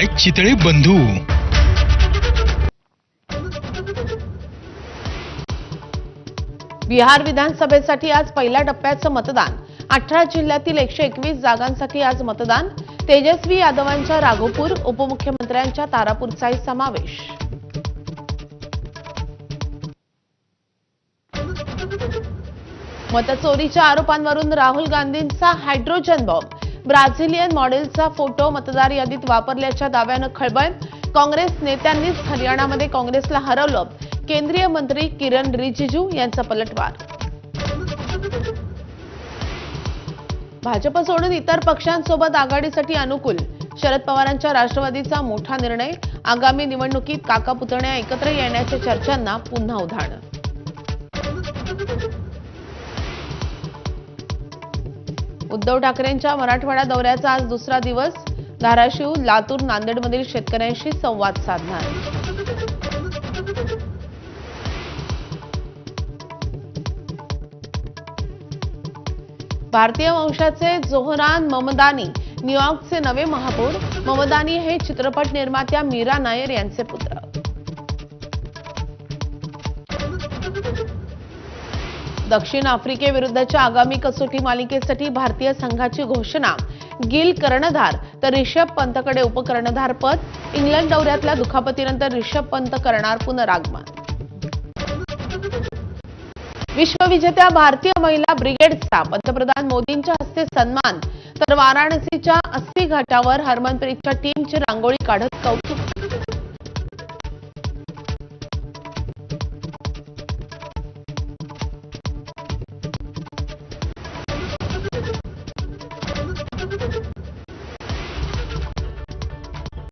Bye Chitale बंधू। बिहार विधानसभेसाठी आज पहिल्या टप्प्याचं मतदान। 18 जिल्ह्यातील 121 जागांसाठी आज मतदान। तेजस्वी यादवांच्या राघोपूर, उपमुख्यमंत्र्यांच्या तारापूरचाही समावेश। मतचोरीच्या आरोपांवरून राहुल गांधींचा हायड्रोजन बॉम्ब। ब्राझिलियन मॉडेलचा फोटो मतदार यादीत वापरल्याच्या दाव्यानं खळबळ। काँग्रेस नेत्यांनीच हरियाणामध्ये काँग्रेसला हरवलं। केंद्रीय मंत्री किरण रिजिजू यांचा पलटवार। भाजप सोडून इतर पक्षांसोबत आघाडीसाठी अनुकूल। शरद पवारांच्या राष्ट्रवादीचा मोठा निर्णय। आगामी निवडणुकीत काका पुतण्या एकत्र येण्याच्या चर्चांना पुन्हा उधाण। उद्धव ठाकरेंच्या मराठवाडा दौऱ्याचा आज दुसरा दिवस। धाराशिव, लातूर, नांदेडमधील शेतकऱ्यांशी संवाद साधणार। भारतीय वंशाचे जोहरान ममदानी न्यूयॉर्कचे नवे महापौर। ममदानी हे चित्रपट निर्मात्या मीरा नायर यांचे पुत्र। दक्षिण आफ्रिकेविरुद्धच्या आगामी कसोटी मालिकेसाठी भारतीय संघाची घोषणा। गिल कर्णधार तर ऋषभ पंतकडे उपकर्णधार पद। इंग्लंड दौऱ्यातल्या दुखापतीनंतर ऋषभ पंत करणार पुनरागमन। विश्वविजेत्या भारतीय महिला ब्रिगेडचा पंतप्रधान मोदींच्या हस्ते सन्मान। तर वाराणसीच्या 80 घाटावर हरमनप्रीतच्या टीमची रांगोळी काढत कौतुक।